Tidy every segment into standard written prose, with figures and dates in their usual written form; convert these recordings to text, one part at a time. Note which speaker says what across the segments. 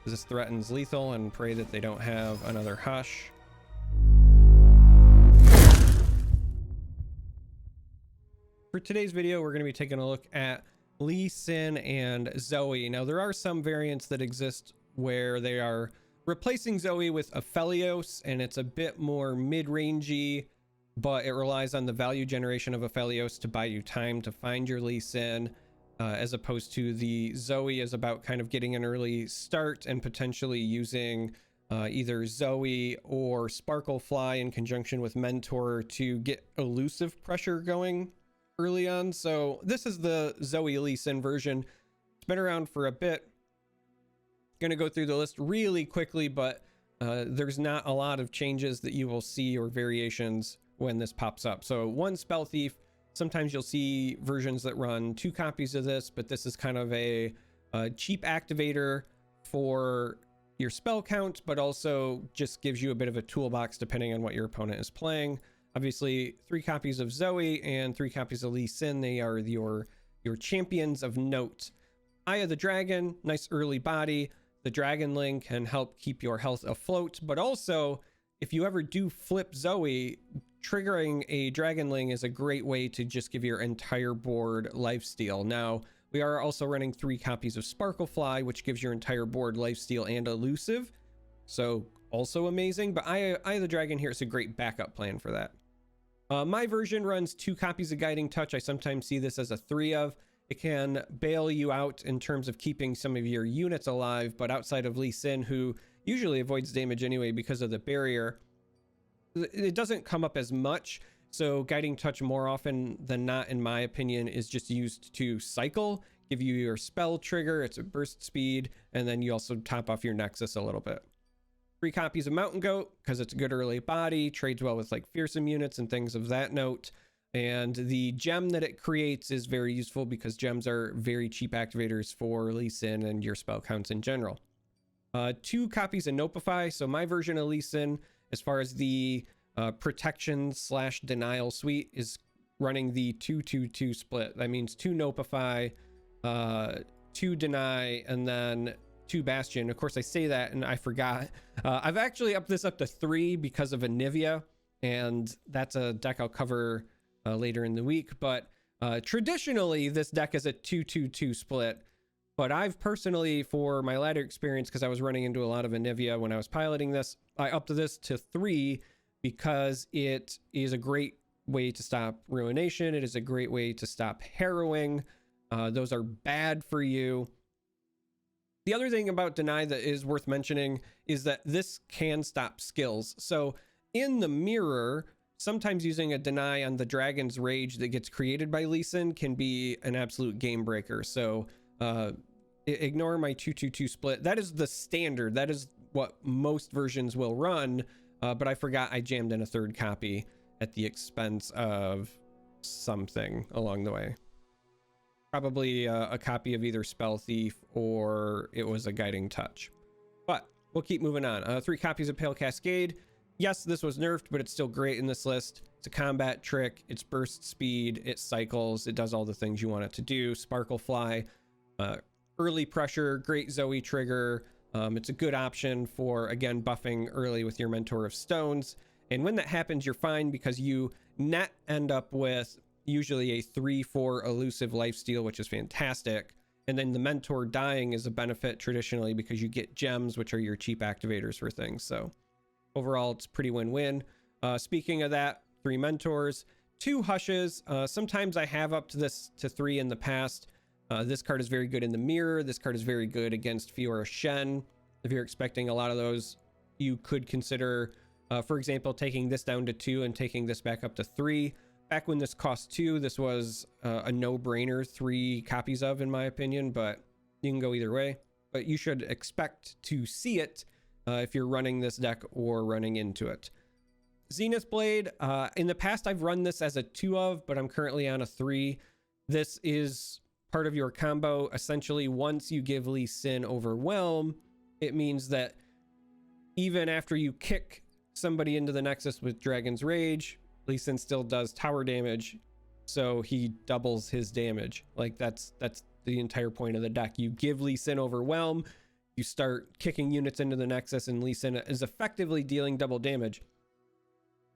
Speaker 1: This threatens lethal, and pray that they don't have another Hush. For today's video, we're going to be taking a look at Lee Sin and Zoe. Now, there are some variants that exist where they are replacing Zoe with Aphelios, and it's a bit more mid-rangey, but it relies on the value generation of Aphelios to buy you time to find your Lee Sin, as opposed to the Zoe is about kind of getting an early start and potentially using either Zoe or Sparklefly in conjunction with Mentor to get elusive pressure going early on. So this is the Zoe Lee Sin version. It's been around for a bit. Going to go through the list really quickly, but there's not a lot of changes that you will see or variations when this pops up. So one Spell Thief. Sometimes you'll see versions that run 2 copies of this, but this is kind of a cheap activator for your spell count, but also just gives you a bit of a toolbox depending on what your opponent is playing. Obviously, 3 copies of Zoe and 3 copies of Lee Sin. They are your champions of note. Eye of the Dragon, nice early body. The Dragon Link can help keep your health afloat, but also if you ever do flip Zoe, triggering a Dragon Link is a great way to just give your entire board lifesteal. Now, we are also running 3 copies of Sparklefly, which gives your entire board lifesteal and elusive. So also amazing, but Eye of the Dragon here is a great backup plan for that. My version runs 2 copies of Guiding Touch. I sometimes see this as a 3 of. It can bail you out in terms of keeping some of your units alive, but outside of Lee Sin, who usually avoids damage anyway because of the barrier, it doesn't come up as much. So Guiding Touch more often than not, in my opinion, is just used to cycle, give you your spell trigger. It's a burst speed, and then you also top off your Nexus a little bit. 3 copies of Mountain Goat because it's a good early body, trades well with like fearsome units and things of that note. And the gem that it creates is very useful because gems are very cheap activators for Lee Sin and your spell counts in general. 2 copies of Nopify. So my version of Lee Sin, as far as the protection / denial suite, is running the 2-2-2 split. That means 2 Nopify, 2 deny, and then 2 Bastion. Of course, I say that and I forgot. I've actually upped this up to 3 because of Anivia, and that's a deck I'll cover later in the week. But traditionally, this deck is a 2-2-2 split. But I've personally, for my latter experience, because I was running into a lot of Anivia when I was piloting this, I upped this to 3 because it is a great way to stop Ruination. It is a great way to stop Harrowing. Those are bad for you. The other thing about Deny that is worth mentioning is that this can stop skills. So in the mirror, sometimes using a Deny on the Dragon's Rage that gets created by Lee Sin can be an absolute game breaker. So ignore my 2-2-2 split. That is the standard. That is what most versions will run. But I forgot I jammed in a 3rd copy at the expense of something along the way. Probably a copy of either Spell Thief or it was a Guiding Touch. But we'll keep moving on. 3 copies of Pale Cascade. Yes, this was nerfed, but it's still great in this list. It's a combat trick. It's burst speed. It cycles. It does all the things you want it to do. Sparklefly. Early pressure, great Zoe trigger. It's a good option for, again, buffing early with your Mentor of Stones. And when that happens, you're fine because you net end up with usually a 3-4 elusive lifesteal, which is fantastic. And then the Mentor dying is a benefit traditionally because you get gems, which are your cheap activators for things. So overall, it's pretty win-win. Speaking of that, 3 Mentors, 2 Hushes. Sometimes I have up to this to 3 in the past. This card is very good in the mirror. This card is very good against Fiora Shen. If you're expecting a lot of those, you could consider, for example, taking this down to 2 and taking this back up to 3. Back when this cost 2, this was a no-brainer 3 copies of, in my opinion, but you can go either way. But you should expect to see it if you're running this deck or running into it. Zenith Blade, in the past I've run this as a 2 of, but I'm currently on a 3. This is part of your combo. Essentially, once you give Lee Sin Overwhelm, it means that even after you kick somebody into the Nexus with Dragon's Rage, Lee Sin still does tower damage, so he doubles his damage. Like that's the entire point of the deck. You give Lee Sin Overwhelm, you start kicking units into the Nexus, and Lee Sin is effectively dealing double damage.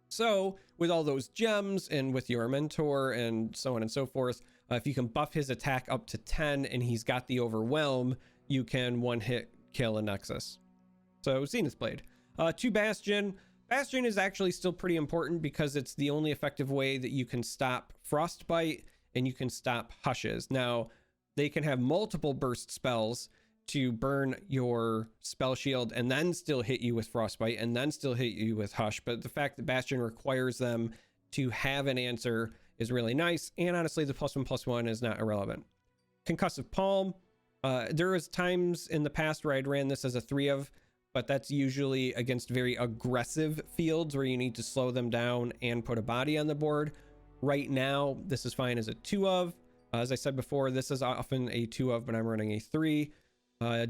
Speaker 1: So with all those gems and with your mentor and so on and so forth, if you can buff his attack up to 10 and he's got the overwhelm, you can one hit kill a Nexus. So Zenith Blade. To Bastion. Bastion is actually still pretty important because it's the only effective way that you can stop Frostbite and you can stop Hushes. Now, they can have multiple burst spells to burn your spell shield and then still hit you with Frostbite and then still hit you with Hush, but the fact that Bastion requires them to have an answer is really nice, and honestly the +1/+1 is not irrelevant. Concussive Palm. There was times in the past where I'd ran this as a 3 of, but that's usually against very aggressive fields where you need to slow them down and put a body on the board. Right now this is fine as a 2 of. As I said before, this is often a 2 of, but I'm running a 3.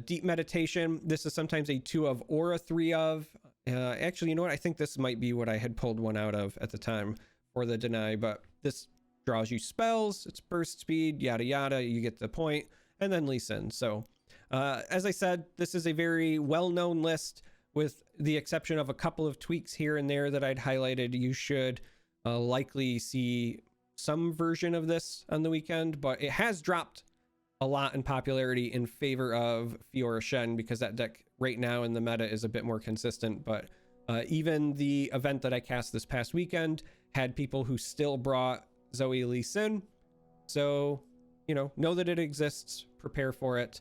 Speaker 1: Deep Meditation, this is sometimes a 2 of or a 3 of. Actually, you know what, I think this might be what I had pulled one out of at the time for the deny, but this draws you spells, it's burst speed, yada yada, you get the point, and then Lee Sin. So as I said, this is a very well-known list with the exception of a couple of tweaks here and there that I'd highlighted. You should likely see some version of this on the weekend, but it has dropped a lot in popularity in favor of Fiora Shen because that deck right now in the meta is a bit more consistent. But even the event that I cast this past weekend had people who still brought Zoe Lee Sin. So, you know that it exists, prepare for it,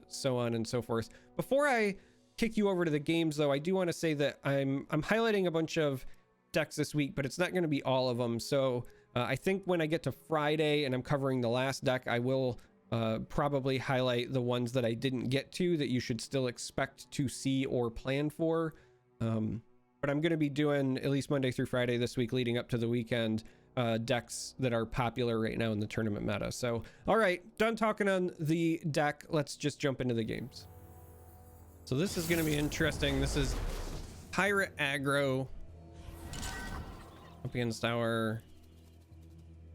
Speaker 1: so on and so forth. Before I kick you over to the games though, I do want to say that I'm highlighting a bunch of decks this week, but it's not going to be all of them. So I think when I get to Friday and I'm covering the last deck, I will probably highlight the ones that I didn't get to that you should still expect to see or plan for. But I'm going to be doing at least Monday through Friday this week leading up to the weekend decks that are popular right now in the tournament meta. So, all right, done talking on the deck. Let's just jump into the games. So this is going to be interesting. This is Pirate Aggro up against our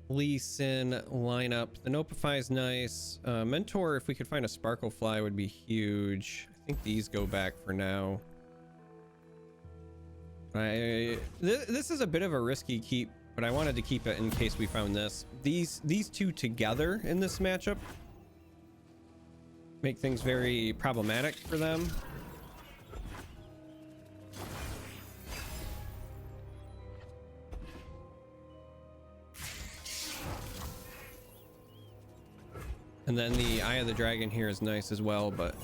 Speaker 1: Lee Sin lineup. The Nopify is nice. Mentor, if we could find a Sparkle Fly, would be huge. I think these go back for now. This is a bit of a risky keep, but I wanted to keep it in case we found this. These two together in this matchup make things very problematic for them. And then the Eye of the Dragon here is nice as well, but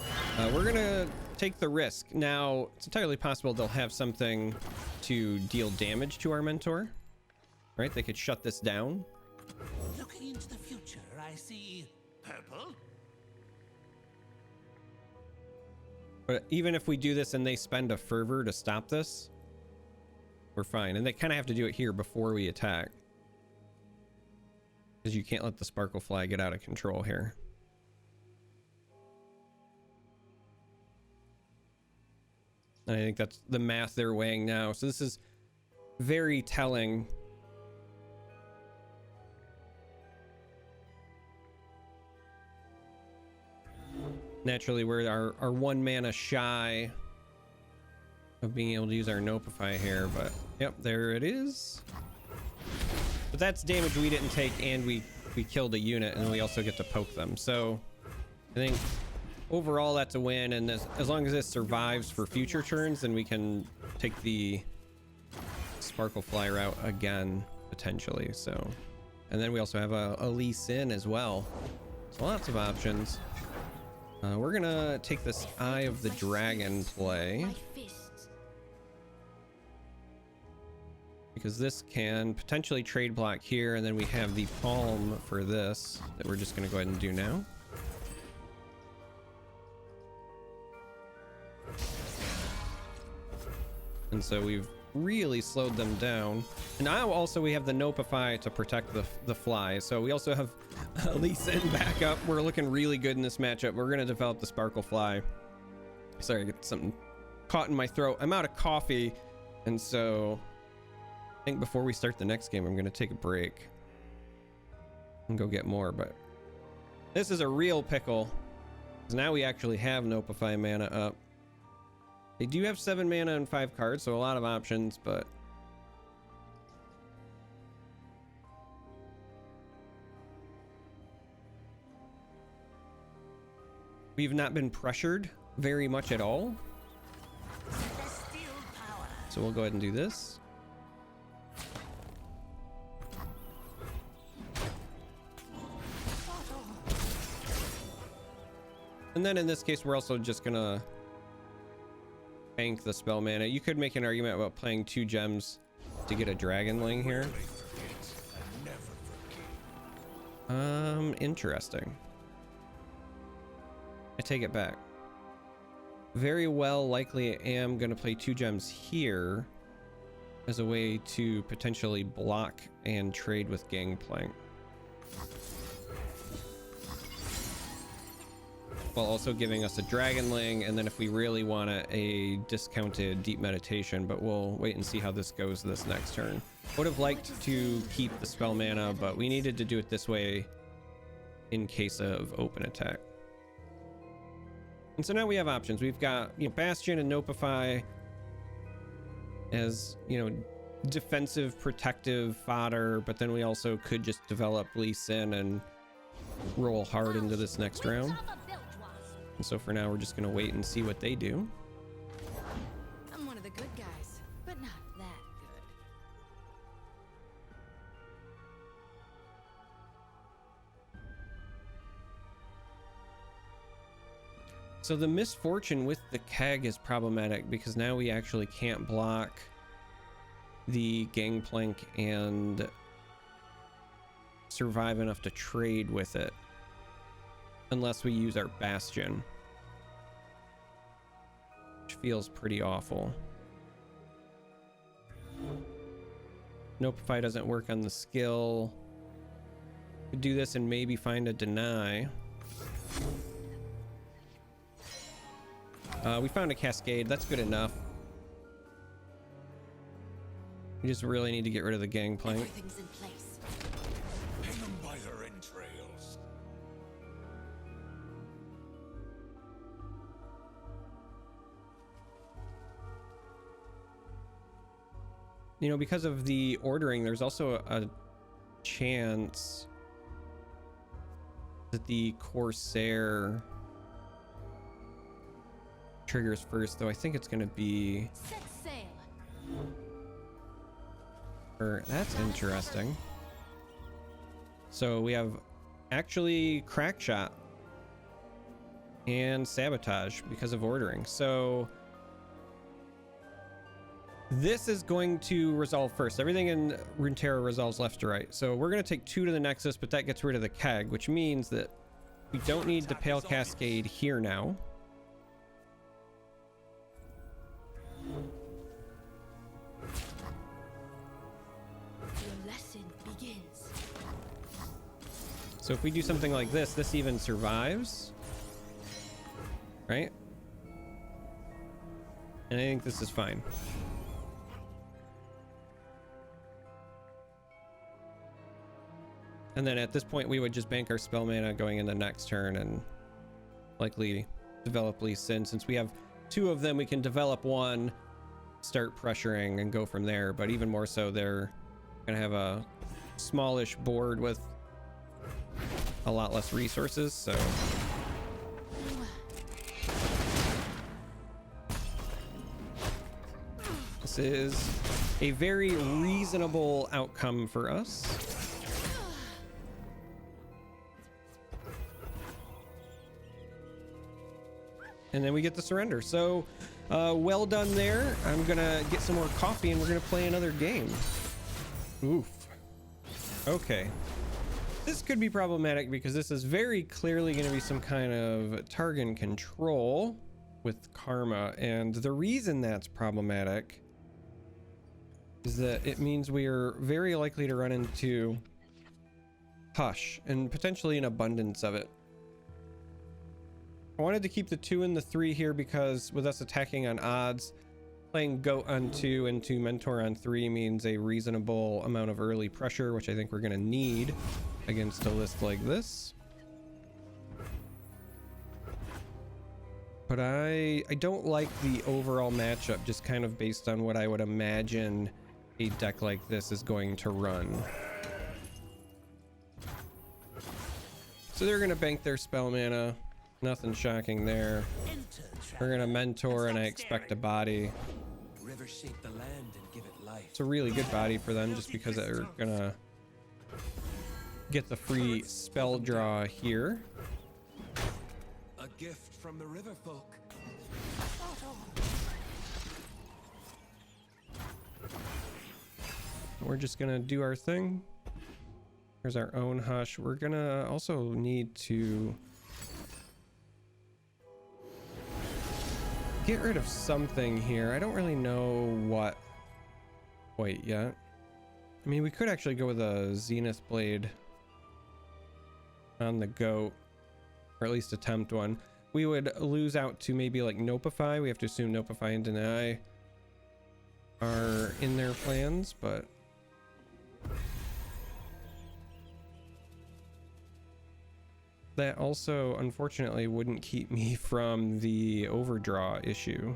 Speaker 1: we're gonna take the risk. Now, it's entirely possible they'll have something to deal damage to our mentor, right? They could shut this down.
Speaker 2: Looking into the future, I see purple.
Speaker 1: But even if we do this and they spend a fervor to stop this, we're fine. And they kind of have to do it here before we attack, because you can't let the Sparkle Fly get out of control here. And I think that's the math they're weighing now. So this is very telling. Naturally, we're our 1 mana shy of being able to use our Nopify here, but yep, there it is. But that's damage we didn't take, and we killed a unit, and we also get to poke them. So I think overall that's a win, and as long as this survives for future turns, then we can take the Sparkle Fly route again potentially. So, and then we also have a Lee Sin as well, so lots of options. We're gonna take this Eye of the Dragon play, because this can potentially trade block here, and then we have the Palm for this that we're just going to go ahead and do now. And so we've really slowed them down. And now also we have the Nopify to protect the fly. So we also have Lee Sin back up. We're looking really good in this matchup. We're going to develop the Sparkle Fly. Sorry, I get something caught in my throat. I'm out of coffee, and so I think before we start the next game, I'm going to take a break and go get more. But this is a real pickle. Now we actually have Notify mana up. They do have 7 mana and 5 cards, so a lot of options, but we've not been pressured very much at all. So we'll go ahead and do this. And then in this case, we're also just gonna bank the spell mana. You could make an argument about playing 2 gems to get a Dragonling here. Interesting. I take it back. Very well likely am gonna play 2 gems here as a way to potentially block and trade with Gangplank, while also giving us a Dragonling, and then if we really want a discounted Deep Meditation, but we'll wait and see how this goes this next turn. Would have liked to keep the spell mana, but we needed to do it this way in case of open attack. And so now we have options. We've got, you know, Bastion and Notify as, you know, defensive, protective fodder, but then we also could just develop Lee Sin and roll hard into this next round. And so for now, we're just going to wait and see what they do.
Speaker 3: I'm one of the good guys, but not that good.
Speaker 1: So the misfortune with the keg is problematic because now we actually can't block the Gangplank and survive enough to trade with it unless we use our Bastion, which feels pretty awful. Notify doesn't work on the skill. Could do this and maybe find a deny. We found a Cascade. That's good enough. We just really need to get rid of the Gangplank.
Speaker 3: Everything's in place.
Speaker 2: Hang them by their entrails.
Speaker 1: You know, because of the ordering, there's also a chance that the Corsair triggers first, though I think it's going to be...
Speaker 3: Set sail.
Speaker 1: That's interesting. So we have actually Crack Shot and Sabotage because of ordering. So this is going to resolve first. Everything in Runeterra resolves left to right. So we're going to take 2 to the Nexus, but that gets rid of the keg, which means that we don't need the Pale Cascade here now.
Speaker 3: Your lesson begins.
Speaker 1: So if we do something like this, this even survives, right? And I think this is fine. And then at this point, we would just bank our spell mana going into next turn and likely develop Lee Sin. Since we have 2 of them, we can develop 1, start pressuring, and go from there. But even more so, they're gonna have a smallish board with a lot less resources, so this is a very reasonable outcome for us. And then we get the surrender. So well done there. I'm gonna get some more coffee and we're gonna play another game. Oof. Okay. This could be problematic because this is very clearly going to be some kind of target control with Karma. And the reason that's problematic is that it means we are very likely to run into Hush and potentially an abundance of it. I wanted to keep the 2 and the 3 here because with us attacking on odds, playing Goat on 2 and 2 Mentor on 3 means a reasonable amount of early pressure, which I think we're going to need against a list like this. But I don't like the overall matchup, just kind of based on what I would imagine a deck like this is going to run. So they're gonna bank their spell mana. Nothing shocking there. We're gonna mentor, and I expect a body.
Speaker 2: River shape the land and give it life.
Speaker 1: It's a really good body for them, just because they're gonna get the free spell draw here.
Speaker 2: A gift from the river folk.
Speaker 1: We're just gonna do our thing. Here's our own hush. We're gonna also need to get rid of something here. I don't really know what quite yet. I mean, we could actually go with a Zenith Blade on the goat, or at least attempt one. We would lose out to maybe like Nopify. We have to assume Nopify and Deny are in their plans, but that also unfortunately wouldn't keep me from the overdraw issue.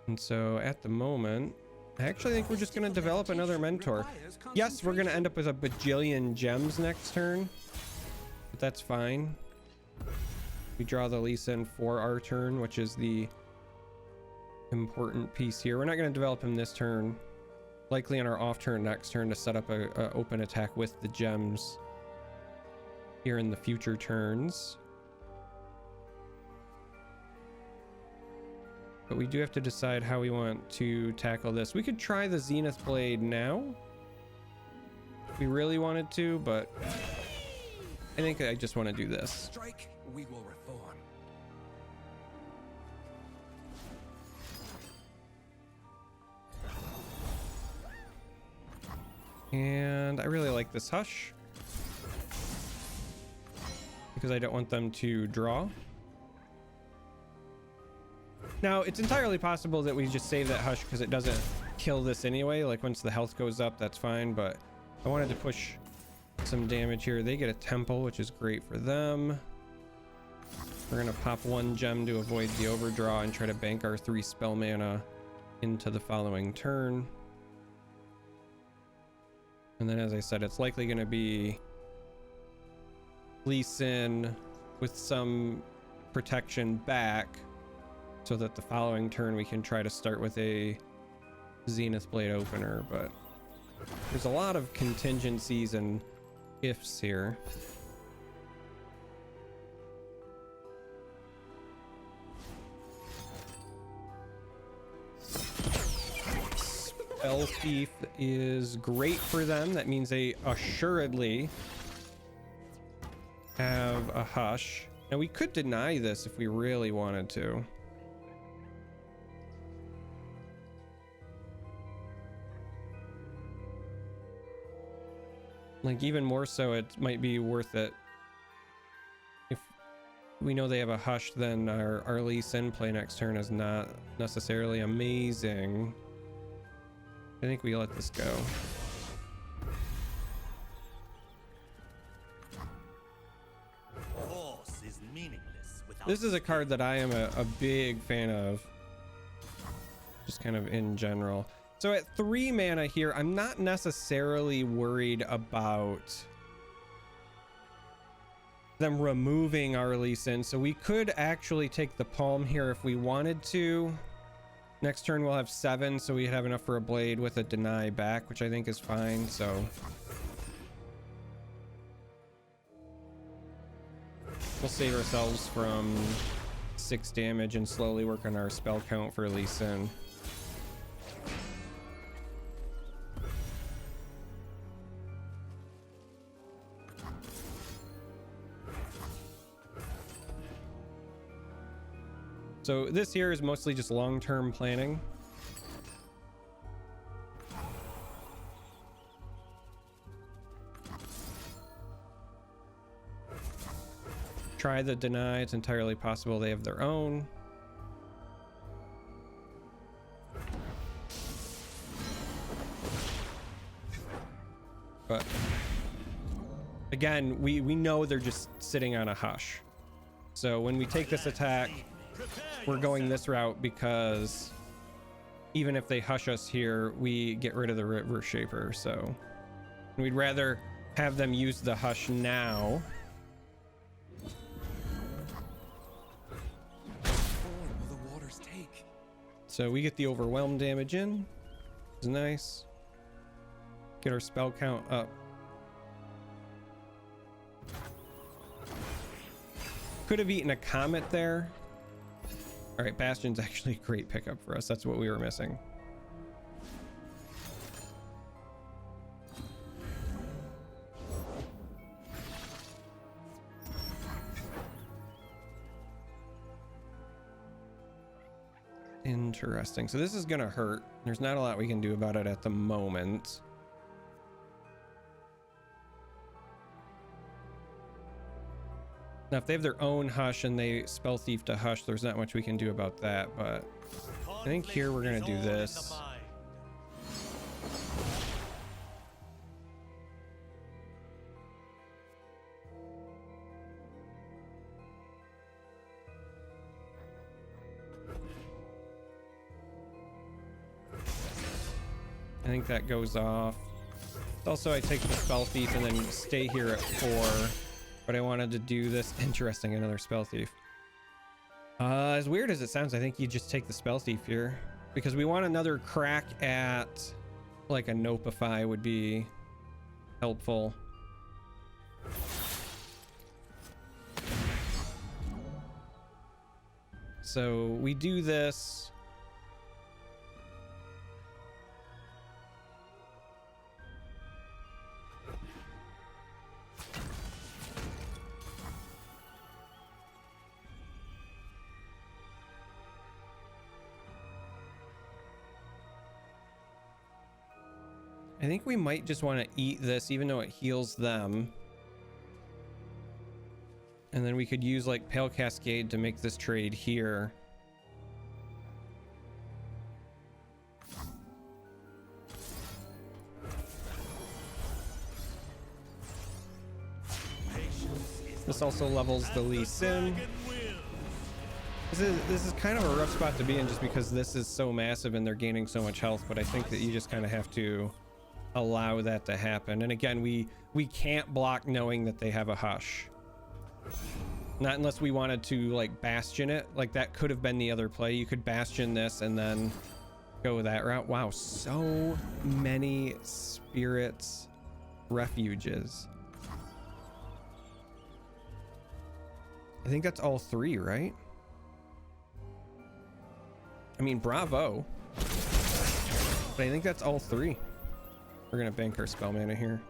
Speaker 1: And so at the moment, I actually think we're just going to develop another mentor. Yes, we're going to end up with a bajillion gems next turn, but that's fine. We draw the Lee Sin for our turn, which is the important piece here. We're not going to develop him this turn. Likely on our off turn next turn to set up a open attack with the gems here in the future turns. But we do have to decide how we want to tackle this. We could try the Zenith Blade now if we really wanted to, but I think I just want to do this.
Speaker 2: Strike, we will reform.
Speaker 1: And I really like this hush because I don't want them to draw. Now, it's entirely possible that we just save that hush because it doesn't kill this anyway. Like once the health goes up, that's fine, but I wanted to push some damage here. They get a temple, which is great for them. We're gonna pop one gem to avoid the overdraw and try to bank our 3 spell mana into the following turn. And then, as I said, it's likely going to be Lee Sin with some protection back so that the following turn we can try to start with a Zenith Blade opener. But there's a lot of contingencies and ifs here. Spell Thief is great for them. That means they assuredly have a hush. Now we could deny this if we really wanted to. Like even more so, it might be worth it. If we know they have a hush, then our Lee Sin play next turn is not necessarily amazing. I think we let this go.
Speaker 2: Force is meaningless without.
Speaker 1: This is a card that I am a big fan of, just kind of in general. So at 3 mana here, I'm not necessarily worried about them removing our Lee Sin. So we could actually take the palm here if we wanted to. Next turn we'll have 7, so we have enough for a blade with a deny back, which I think is fine. So we'll save ourselves from 6 damage and slowly work on our spell count for Lee Sin. So this here is mostly just long-term planning. Try the deny. It's entirely possible they have their own. But again, we know they're just sitting on a hush. So when we take this attack, we're going this route because even if they hush us here, we get rid of the River Shaper. So we'd rather have them use the hush now. So we get the overwhelm damage in. It's nice. Get our spell count up. Could have eaten a comet there. All right, Bastion's actually a great pickup for us. That's what we were missing. Interesting. So this is gonna hurt. There's not a lot we can do about it at the moment. Now, if they have their own hush and they spell thief to hush, there's not much we can do about that, but I think here we're gonna do this. I think that goes off. Also, I take the spell thief and then stay here at 4. But I wanted to do this. Interesting, another spell thief. As weird as it sounds, I think you just take the spell thief here because we want another crack at like a Nopify would be helpful. So we do this. I think we might just want to eat this even though it heals them. And then we could use like Pale Cascade to make this trade here. This also levels the Lee Sin. This is kind of a rough spot to be in just because this is so massive and they're gaining so much health, but I think that you just kind of have to allow that to happen. And again, we can't block knowing that they have a hush. Not unless we wanted to like Bastion it. Like that could have been the other play. You could Bastion this and then go that route. Wow, so many spirits refuges. I think that's all 3, right? I mean, bravo. But I think that's all 3. We're gonna bank our spell mana here.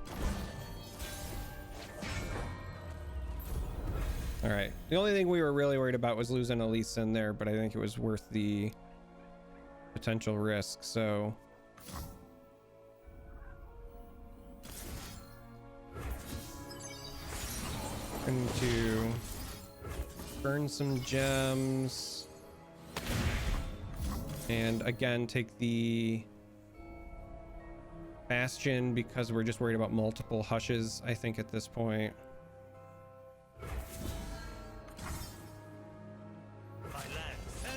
Speaker 1: All right. The only thing we were really worried about was losing a Lee Sin there, but I think it was worth the potential risk. So going to burn some gems and again take the Bastion because we're just worried about multiple hushes, I think, at this point.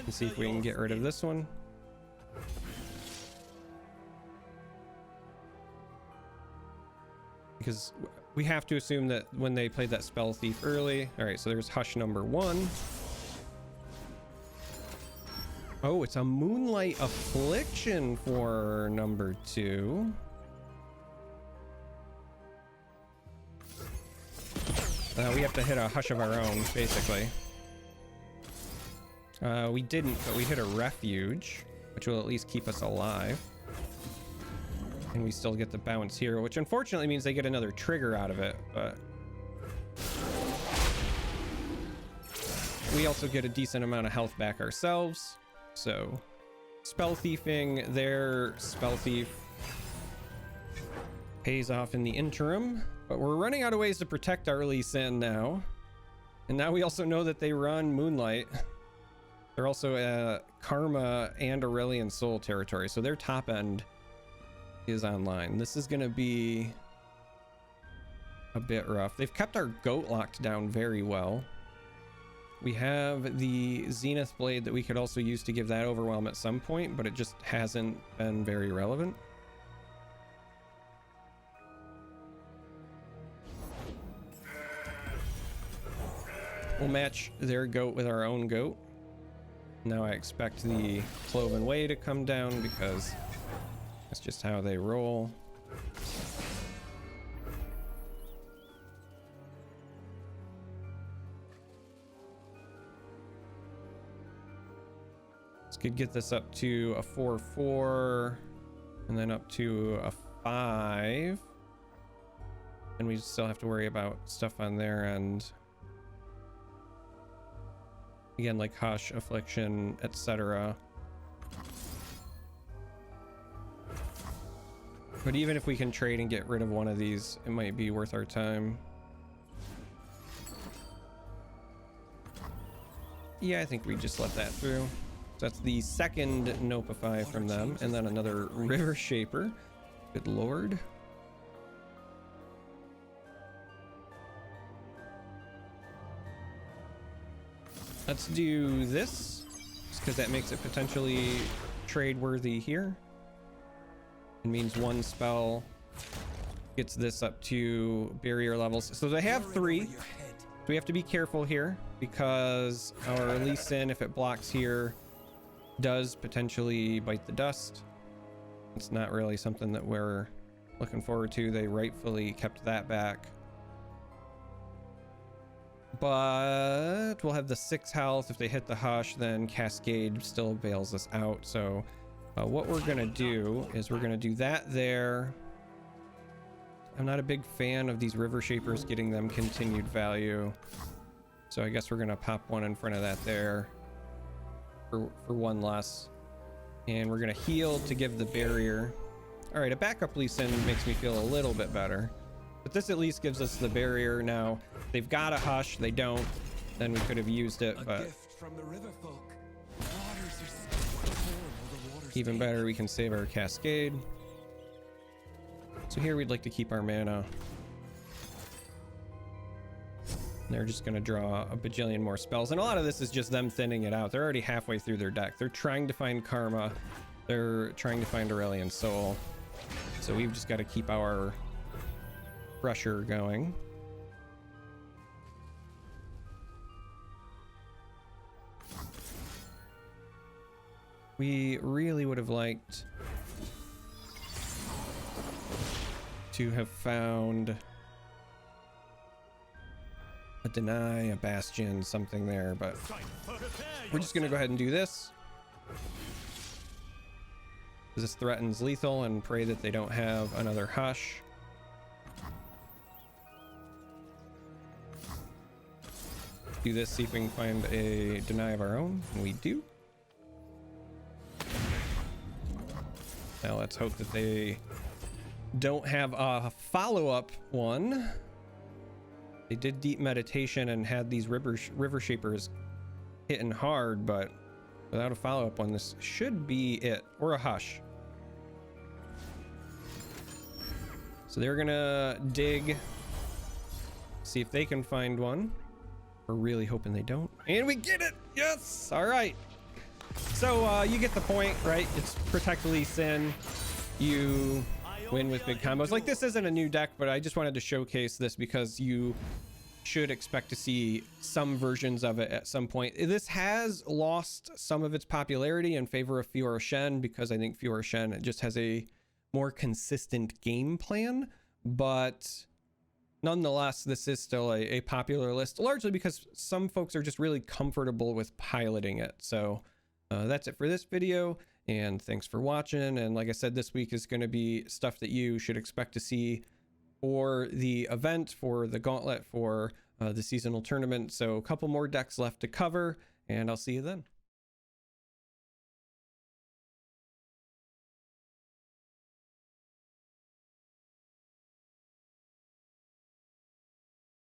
Speaker 1: Let's see if we can get rid of this one. Because we have to assume that when they played that spell thief early. All right, so there's hush number 1. Oh, it's a Moonlight Affliction for number 2. We have to hit a hush of our own, basically. We didn't, but we hit a refuge, which will at least keep us alive. And we still get the bounce here, which unfortunately means they get another trigger out of it, but we also get a decent amount of health back ourselves. So spell thiefing their spell thief pays off in the interim. But we're running out of ways to protect our Lee Sin now. And now we also know that they run Moonlight. They're also Karma and Aurelian Soul territory. So their top end is online. This is going to be a bit rough. They've kept our goat locked down very well. We have the Zenith Blade that we could also use to give that overwhelm at some point, but it just hasn't been very relevant. We'll match their goat with our own goat. Now I expect the Cloven Way to come down because that's just how they roll. Could get this up to a 4/4 and then up to a 5, and we still have to worry about stuff on their end again, like Hush, Affliction, etc. But even if we can trade and get rid of one of these, it might be worth our time. Yeah, I think we just let that through. So that's the second Nopify from them, and then another River Shaper. Good lord. Let's do this, just because that makes it potentially trade worthy here. It means one spell gets this up to barrier levels. So they have 3. We have to be careful here because our Lee Sin, if it blocks here, does potentially bite the dust. It's not really something that we're looking forward to. They rightfully kept that back. But we'll have the 6 health. If they hit the Hush, then Cascade still bails us out. So what we're gonna do is we're gonna do that there. I'm not a big fan of these River Shapers getting them continued value. So I guess we're gonna pop one in front of that there. For one less, and we're gonna heal to give the barrier. All right, a backup Lee Sin makes me feel a little bit better, but this at least gives us the barrier. Now they've got a Hush, they don't, then we could have used it, but even better, we can save our Cascade. So here we'd like to keep our mana. They're just going to draw a bajillion more spells. And a lot of this is just them thinning it out. They're already halfway through their deck. They're trying to find Karma. They're trying to find Aurelion Soul. So we've just got to keep our pressure going. We really would have liked to have found a Deny, a Bastion, something there, but we're just gonna go ahead and do this. This threatens lethal, and pray that they don't have another Hush. Do this, see if we can find a Deny of our own, and we do. Now let's hope that they don't have a follow-up one. They did Deep Meditation and had these river Shapers hitting hard, but without a follow-up one, this should be it. Or a Hush. So they're gonna dig, see if they can find one. We're really hoping they don't. And we get it! Yes! All right. So you get the point, right? It's Protect Lee Sin. You win with big combos. Like, this isn't a new deck, but I just wanted to showcase this because you should expect to see some versions of it at some point. This has lost some of its popularity in favor of Fiora Shen because I think Fiora Shen just has a more consistent game plan, but nonetheless, this is still a popular list, largely because some folks are just really comfortable with piloting it. So that's it for this video, and thanks for watching. And like I said, this week is going to be stuff that you should expect to see for the event, for the gauntlet, for the seasonal tournament. So a couple more decks left to cover, and I'll see you then.